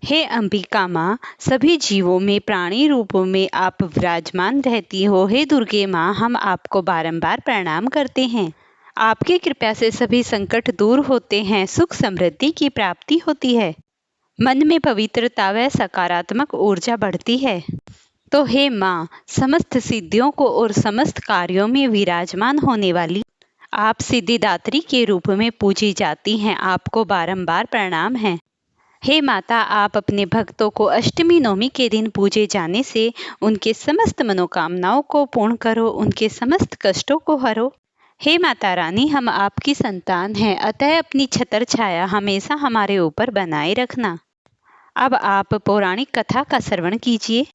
हे अंबिका माँ, सभी जीवों में प्राणी रूपों में आप विराजमान रहती हो। हे दुर्गे माँ, हम आपको बारंबार प्रणाम करते हैं। आपकी कृपा से सभी संकट दूर होते हैं, सुख समृद्धि की प्राप्ति होती है, मन में पवित्रता व सकारात्मक ऊर्जा बढ़ती है। तो हे माँ, समस्त सिद्धियों को और समस्त कार्यों में विराजमान होने वाली आप सिद्धिदात्री के रूप में पूजी जाती हैं। आपको बारंबार प्रणाम है। हे माता, आप अपने भक्तों को अष्टमी नवमी के दिन पूजे जाने से उनके समस्त मनोकामनाओं को पूर्ण करो, उनके समस्त कष्टों को हरो। हे माता रानी, हम आपकी संतान हैं, अतः अपनी छत्र छाया हमेशा हमारे ऊपर बनाए रखना। अब आप पौराणिक कथा का श्रवण कीजिए।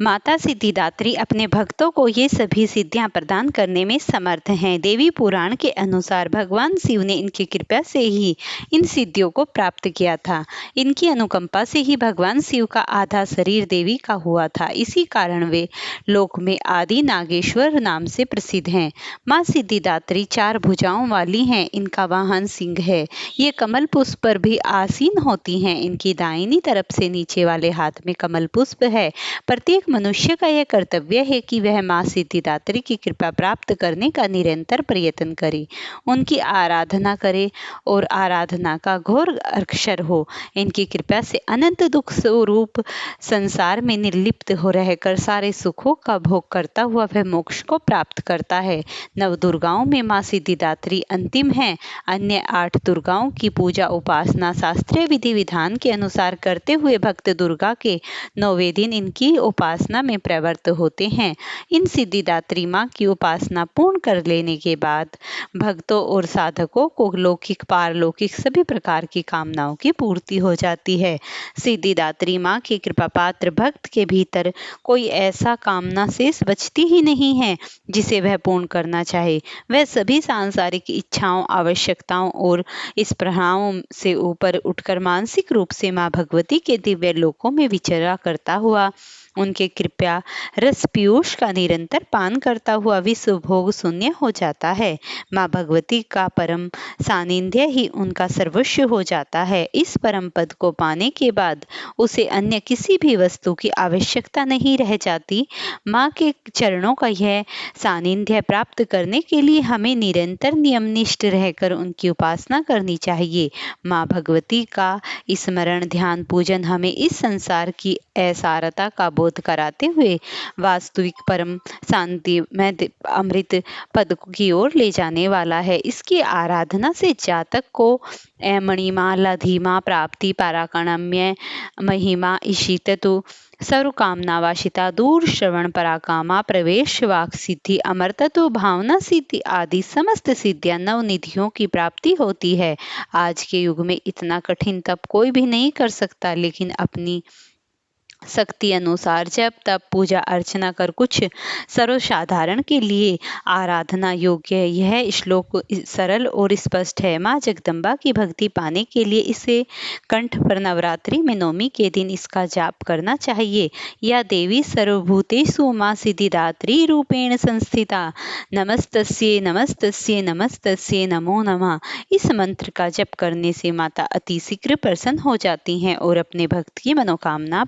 माता सिद्धिदात्री अपने भक्तों को ये सभी सिद्धियां प्रदान करने में समर्थ हैं। देवी पुराण के अनुसार भगवान शिव ने इनकी कृपा से ही इन सिद्धियों को प्राप्त किया था। इनकी अनुकंपा से ही भगवान शिव का आधा शरीर देवी का हुआ था। इसी कारण वे लोक में आदि नागेश्वर नाम से प्रसिद्ध हैं। माँ सिद्धिदात्री 4 भुजाओं वाली हैं। इनका वाहन सिंह है। ये कमल पुष्प पर भी आसीन होती हैं। इनकी दाहिनी तरफ से नीचे वाले हाथ में कमल पुष्प है। प्रत्येक मनुष्य का यह कर्तव्य है कि वह माँ सिद्धिदात्री की कृपा प्राप्त करने का निरंतर प्रयत्न करे, उनकी आराधना करे और आराधना का घोर अक्षर हो। इनकी कृपा से अनंत दुख स्वरूप संसार में निर्लिप्त हो रहकर सारे सुखों का भोग करता हुआ वह मोक्ष को प्राप्त करता है। 9 दुर्गाओं में माँ सिद्धिदात्री अंतिम है। अन्य 8 दुर्गाओं की पूजा उपासना शास्त्रीय विधि विधान के अनुसार करते हुए भक्त दुर्गा के 9वें दिन इनकी उपासना में प्रवृत्त होते हैं। इन सिद्धिदात्री माँ की उपासना पूर्ण कर लेने के बाद भक्तों और साधकों को लौकिक पारलौकिक सभी प्रकार की कामनाओं की पूर्ति हो जाती है। सिद्धिदात्री माँ के कृपा पात्र भक्त के भीतर कोई ऐसा कामना शेष बचती ही नहीं है जिसे वह पूर्ण करना चाहे। वह सभी सांसारिक इच्छाओं, आवश्यकताओं और इस प्रभावों से ऊपर उठकर मानसिक रूप से माँ भगवती के दिव्य लोकों में विचरा करता हुआ उनके कृपया रस पीयूष का निरंतर पान करता हुआ विश्व भोग शून्य हो जाता है। माँ भगवती का परम सानिध्य ही उनका सर्वस्व हो जाता है। इस परम पद को पाने के बाद उसे अन्य किसी भी वस्तु की आवश्यकता नहीं रह जाती। माँ के चरणों का यह सानिध्य प्राप्त करने के लिए हमें निरंतर नियमनिष्ठ रहकर उनकी उपासना करनी चाहिए। माँ भगवती का स्मरण, ध्यान, पूजन हमें इस संसार की असारता का बोध कराते हुए वास्तविक परम शांति में अमृत पद की ओर ले जाने वाला है। इसकी आराधना से जातक को मणिमा, लधिमा, प्राप्ति, पराकाम्य, महिमा, इशिततु, सर्व कामना वाशिता, दूर श्रवण, पराकामा, प्रवेश, वाक सिद्धि, अमरतत्व, भावना सिद्धि आदि समस्त सिद्धियां, 9 निधियों की प्राप्ति होती है। आज के युग में इतना कठिन तप कोई भी नहीं कर सकता, लेकिन अपनी शक्ति अनुसार जब तप, पूजा अर्चना कर कुछ सर्वसाधारण के लिए आराधना योग्य है। यह श्लोक सरल और स्पष्ट है। माँ जगदम्बा की भक्ति पाने के लिए इसे कंठ पर नवरात्रि में नवमी के दिन इसका जाप करना चाहिए। या देवी सर्वभूतेषु माँ सिद्धिदात्री रूपेण संस्थिता, नमस्तस्यै नमस्तस्यै नमस्तस्यै नमो नमः। इस मंत्र का जप करने से माता अति शीघ्र प्रसन्न हो जाती हैं और अपने भक्त की मनोकामना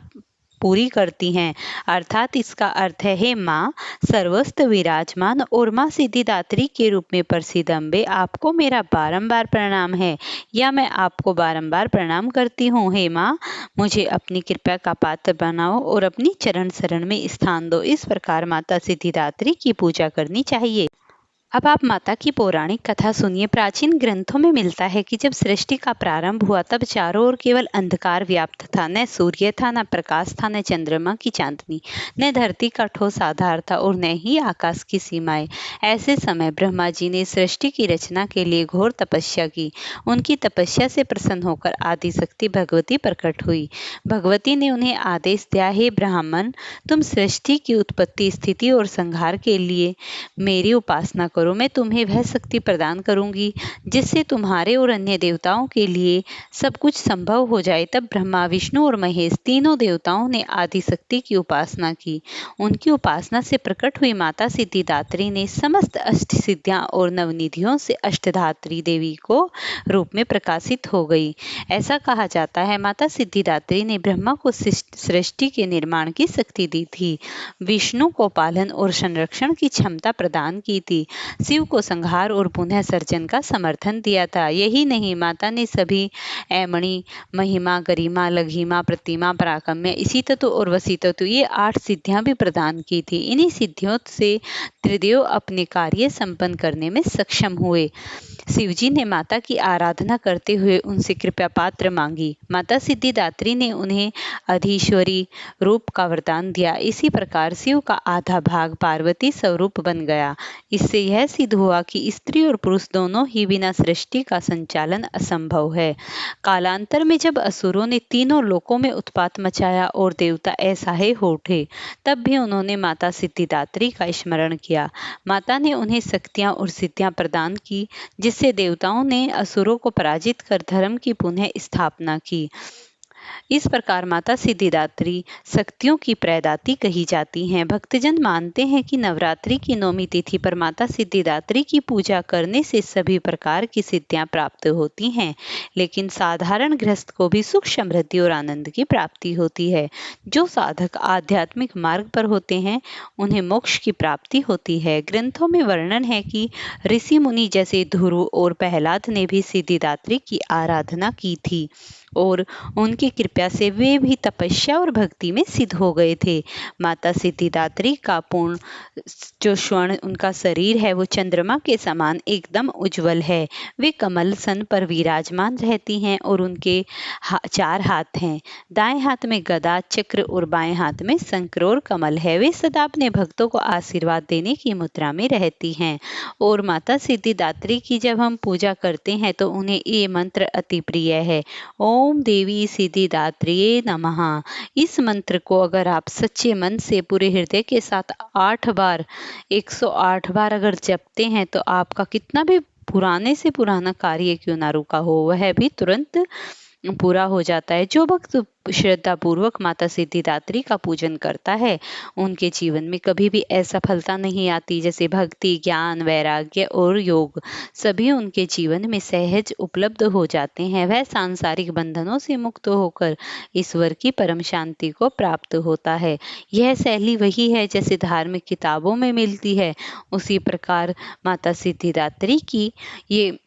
पूरी करती हैं। अर्थात इसका अर्थ है, हे माँ सर्वस्त्र विराजमान और माँ सिद्धिदात्री के रूप में प्रसिद्ध अम्बे, आपको मेरा बारंबार प्रणाम है, या मैं आपको बारंबार प्रणाम करती हूँ। हे माँ, मुझे अपनी कृपा का पात्र बनाओ और अपनी चरण शरण में स्थान दो। इस प्रकार माता सिद्धिदात्री की पूजा करनी चाहिए। अब आप माता की पौराणिक कथा सुनिए। प्राचीन ग्रंथों में मिलता है कि जब सृष्टि का प्रारंभ हुआ तब चारों ओर केवल अंधकार व्याप्त था। न सूर्य था, न प्रकाश था, न चंद्रमा की चांदनी, न धरती का ठोस आधार था और न ही आकाश की सीमाएं। ऐसे समय ब्रह्मा जी ने सृष्टि की रचना के लिए घोर तपस्या की। उनकी तपस्या से प्रसन्न होकर आदिशक्ति भगवती प्रकट हुई। भगवती ने उन्हें आदेश दिया, हे ब्राह्मण, तुम सृष्टि की उत्पत्ति, स्थिति और संहार के लिए मेरी उपासना करो, मैं तुम्हें वह शक्ति प्रदान करूंगी जिससे तुम्हारे और अन्य देवताओं के लिए सब कुछ संभव हो जाए। तब ब्रह्मा, विष्णु और महेश तीनों देवताओं ने आदिशक्ति की उपासना की। उनकी उपासना से प्रकट हुई माता सिद्धिदात्री ने समस्त अष्ट सिद्धियां और नवनिधियों से अष्टधात्री देवी को रूप में प्रकाशित हो गई। ऐसा कहा जाता है माता सिद्धिदात्री ने ब्रह्मा को सृष्टि के निर्माण की शक्ति दी थी, विष्णु को पालन और संरक्षण की क्षमता प्रदान की थी, शिव को संहार और पुनः सर्जन का समर्थन दिया था। यही नहीं, माता ने सभी ऐमणी, महिमा, गरिमा, लघिमा, प्रतिमा, पराक्रम्य, इसी तत्व और वसी तत्व, ये 8 सिद्धियां भी प्रदान की थी। इन्हीं सिद्धियों से त्रिदेव अपने कार्य संपन्न करने में सक्षम हुए। शिवजी ने माता की आराधना करते हुए उनसे कृपा पात्र मांगी। माता सिद्धिदात्री ने उन्हें अधीश्वरी रूप का वरदान दिया। इसी प्रकार शिव का आधा भाग पार्वती स्वरूप बन गया। इससे यह सिद्ध हुआ कि स्त्री और पुरुष दोनों ही बिना सृष्टि का संचालन असंभव है। कालांतर में जब असुरों ने तीनों लोकों में उत्पात मचाया और देवता असहाय हो उठे, तब भी उन्होंने माता सिद्धिदात्री का स्मरण किया। माता ने उन्हें शक्तियां और सिद्धियां प्रदान की, जिससे देवताओं ने असुरों को पराजित कर धर्म की पुनः स्थापना की। इस प्रकार माता सिद्धिदात्री शक्तियों की प्रदाती कही जाती हैं। भक्तजन मानते हैं कि नवरात्रि की 9वीं तिथि पर माता सिद्धिदात्री की पूजा करने से सभी प्रकार की सिद्धियां प्राप्त होती हैं, लेकिन साधारण गृहस्थ को भी सुख, समृद्धि और आनंद की प्राप्ति होती है। जो साधक आध्यात्मिक मार्ग पर होते हैं उन्हें मोक्ष की प्राप्ति होती है। ग्रंथों में वर्णन है कि ऋषि मुनि जैसे ध्रुव और प्रहलाद ने भी सिद्धिदात्री की आराधना की थी और उनकी कृपा से वे भी तपस्या और भक्ति में सिद्ध हो गए थे। माता सिद्धिदात्री का पूर्ण जो स्वर्ण उनका शरीर है वो चंद्रमा के समान एकदम उज्जवल है। वे कमल सन पर विराजमान रहती हैं और उनके 4 हाथ हैं। दाएं हाथ में गदा, चक्र और बाएं हाथ में शंख और कमल है। वे सदा अपने भक्तों को आशीर्वाद देने की मुद्रा में रहती हैं। और माता सिद्धिदात्री की जब हम पूजा करते हैं तो उन्हें ये मंत्र अति प्रिय है, ओम देवी सिद्धिदात्रिये नमः। इस मंत्र को अगर आप सच्चे मन से पूरे हृदय के साथ 8 बार 108 बार अगर जपते हैं तो आपका कितना भी पुराने से पुराना कार्य क्यों ना रुका हो वह भी तुरंत पूरा हो जाता है। जो भक्त श्रद्धा पूर्वक माता सिद्धिदात्री का पूजन करता है उनके जीवन में कभी भी असफलता नहीं आती। जैसे भक्ति, ज्ञान, वैराग्य और योग सभी उनके जीवन में सहज उपलब्ध हो जाते हैं। वह सांसारिक बंधनों से मुक्त होकर ईश्वर की परम शांति को प्राप्त होता है। यह शैली वही है जैसे धार्मिक किताबों में मिलती है। उसी प्रकार माता सिद्धिदात्री की ये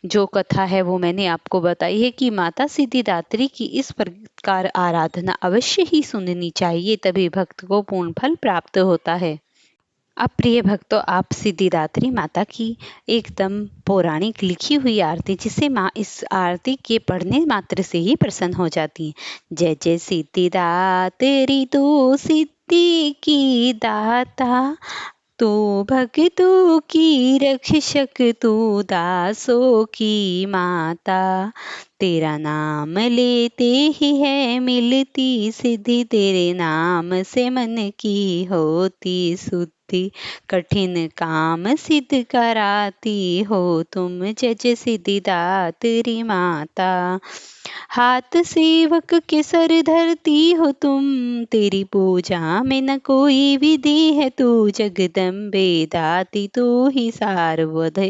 जो कथा है वो मैंने आपको बताई है कि माता सिद्धिदात्री की इस प्रकार आराधना अवश्य ही सुननी चाहिए, तभी भक्त को पूर्ण फल प्राप्त होता है। अब प्रिय भक्तों, आप सिद्धिदात्री माता की एकदम पौराणिक लिखी हुई आरती, जिसे माँ इस आरती के पढ़ने मात्र से ही प्रसन्न हो जाती है। जय जय सिद्धिदात्री तू सिद्धि की दाता, तू भक्तों की रक्षक, तू दासों की माता। तेरा नाम लेते ही है मिलती सिद्धि, तेरे नाम से मन की होती शुद्धि, कठिन काम सिद्ध कराती हो तुम। जय जय सिद्धिदात्री माता। हाथ सेवक के सर धरती हो तुम, तेरी पूजा में न कोई विधि है। तू जगदम्बे दाती, तू ही सार्वध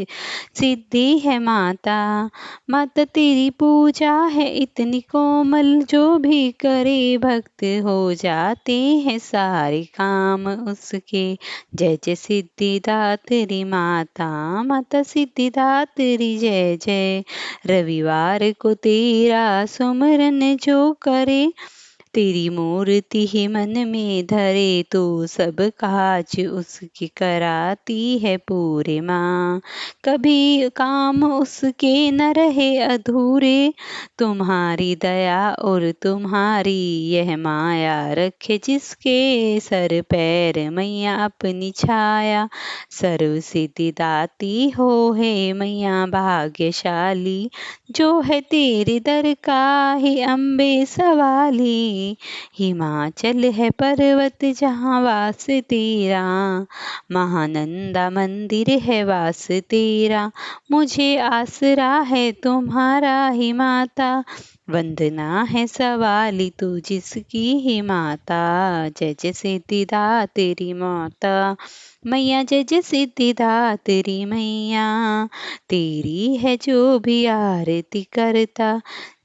सिद्धि है माता। माता तेरी पूजा है इतनी कोमल, जो भी करे भक्त हो जाते हैं सारे काम उसके। जय जय सिद्धिदात्री माता, माता सिद्धिदात्री जय जय। रविवार को तेरा सुमरन जो करे, तेरी मूर्ति ही मन में धरे, तो सब काज उसकी कराती है पूरे माँ। कभी काम उसके न रहे अधूरे, तुम्हारी दया और तुम्हारी यह माया रखे जिसके सर पैर मैया अपनी छाया। सर्व सिद्धि दाती हो हे मैया भाग्यशाली, जो है तेरे दर का ही अम्बे सवाली। हिमाचल है पर्वत जहाँ वास तेरा, महानंदा मंदिर है वास तेरा, मुझे आसरा है तुम्हारा ही माता, वंदना है सवाली तू जिसकी ही माता, जय जय सिद्धिदा तेरी माता मैया, जय जय सिद्धिदा तेरी मैया, तेरी है जो भी आरती करता,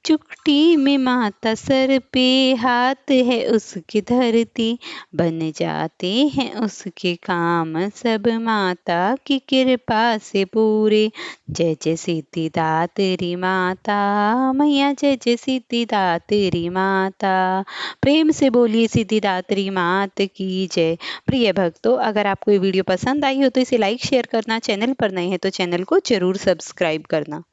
चुकटी में माता सर पे हाथ है उसकी धरती, बन जाते हैं उसके काम सब माता की कृपा से पूरे, जय जय सिद्धिदा तेरी माता मैया, जय जय सिद्धिदा तेरी माता। प्रेम से बोलिए सिद्धिदात्री मात की जय। प्रिय भक्तों, अगर आपको ये वीडियो पसंद आई हो तो इसे लाइक शेयर करना, चैनल पर नए हैं तो चैनल को जरूर सब्सक्राइब करना।